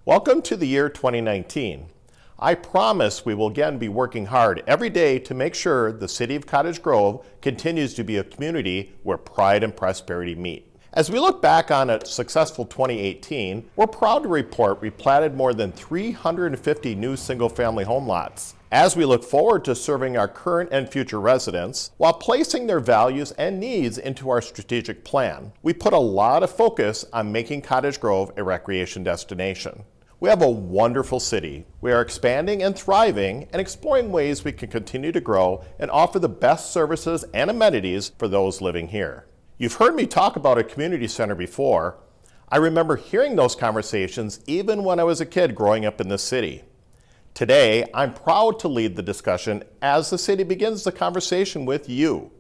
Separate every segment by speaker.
Speaker 1: Welcome to the year 2019. I promise we will again be working hard every day to make sure the City of Cottage Grove continues to be a community where pride and prosperity meet. As we look back on a successful 2018, we're proud to report we platted more than 350 new single-family home lots. As we look forward to serving our current and future residents, while placing their values and needs into our strategic plan, we put a lot of focus on making Cottage Grove a recreation destination. We have a wonderful city. We are expanding and thriving and exploring ways we can continue to grow and offer the best services and amenities for those living here. You've heard me talk about a community center before. I remember hearing those conversations even when I was a kid growing up in this city. Today, I'm proud to lead the discussion as the city begins the conversation with you.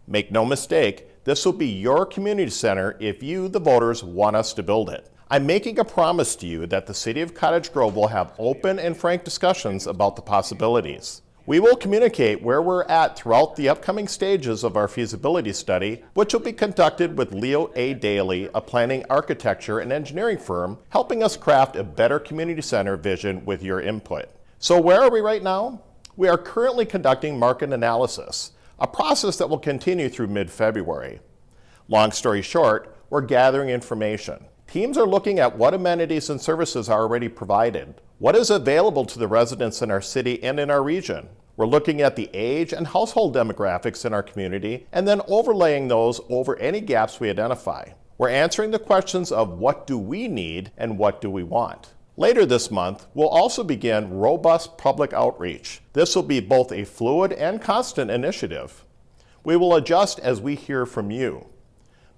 Speaker 1: Make no mistake, this will be your community center if you, the voters, want us to build it. I'm making a promise to you that the City of Cottage Grove will have open and frank discussions about the possibilities. We will communicate where we're at throughout the upcoming stages of our feasibility study, which will be conducted with Leo A. Daly, a planning, architecture, and engineering firm, helping us craft a better community center vision with your input. So where are we right now? We are currently conducting market analysis, a process that will continue through mid-February. Long story short, we're gathering information. Teams are looking at what amenities and services are already provided, what is available to the residents in our city and in our region. We're looking at the age and household demographics in our community and then overlaying those over any gaps we identify. We're answering the questions of what do we need and what do we want. Later this month, we'll also begin robust public outreach. This will be both a fluid and constant initiative. We will adjust as we hear from you.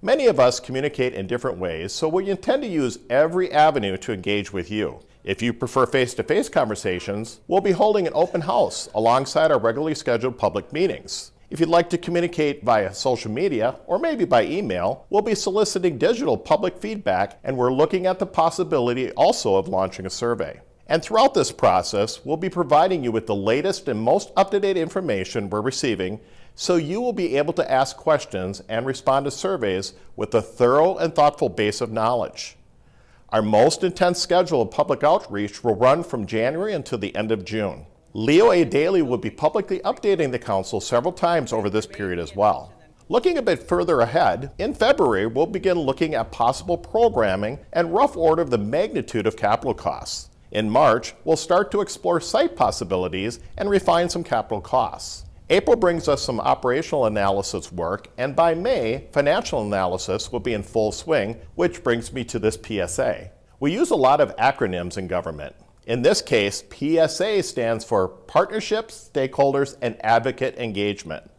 Speaker 1: Many of us communicate in different ways, so we intend to use every avenue to engage with you. If you prefer face-to-face conversations, we'll be holding an open house alongside our regularly scheduled public meetings. If you'd like to communicate via social media or maybe by email, we'll be soliciting digital public feedback, and we're looking at the possibility also of launching a survey. And throughout this process, we'll be providing you with the latest and most up-to-date information we're receiving, so you will be able to ask questions and respond to surveys with a thorough and thoughtful base of knowledge. Our most intense schedule of public outreach will run from January until the end of June. Leo A. Daly will be publicly updating the council several times over this period as well. Looking a bit further ahead, in February we'll begin looking at possible programming and rough order of the magnitude of capital costs. In March, we'll start to explore site possibilities and refine some capital costs. April brings us some operational analysis work, and by May, financial analysis will be in full swing, which brings me to this PSA. We use a lot of acronyms in government. In this case, PSA stands for Partnerships, Stakeholders, and Advocate Engagement.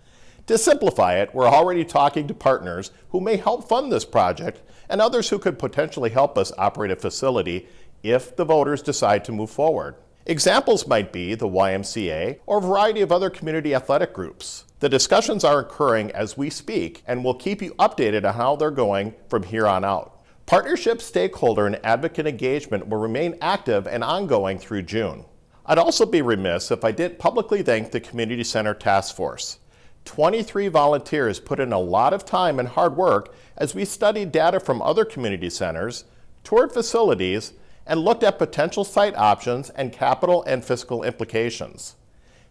Speaker 1: To simplify it, we're already talking to partners who may help fund this project and others who could potentially help us operate a facility if the voters decide to move forward. Examples might be the YMCA or a variety of other community athletic groups. The discussions are occurring as we speak, and we'll keep you updated on how they're going from here on out. Partnership, stakeholder, and advocate engagement will remain active and ongoing through June. I'd also be remiss if I didn't publicly thank the Community Center Task Force. 23 volunteers put in a lot of time and hard work as we studied data from other community centers, toured facilities, and looked at potential site options and capital and fiscal implications.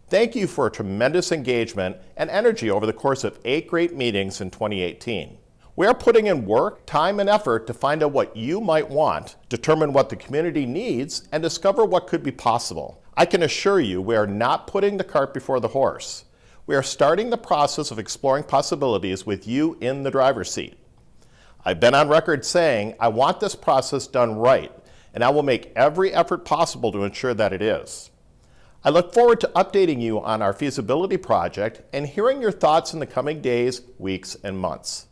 Speaker 1: Thank you for tremendous engagement and energy over the course of 8 great meetings in 2018. We are putting in work, time, and effort to find out what you might want, determine what the community needs, and discover what could be possible. I can assure you we are not putting the cart before the horse. We are starting the process of exploring possibilities with you in the driver's seat. I've been on record saying I want this process done right, and I will make every effort possible to ensure that it is. I look forward to updating you on our feasibility project and hearing your thoughts in the coming days, weeks, and months.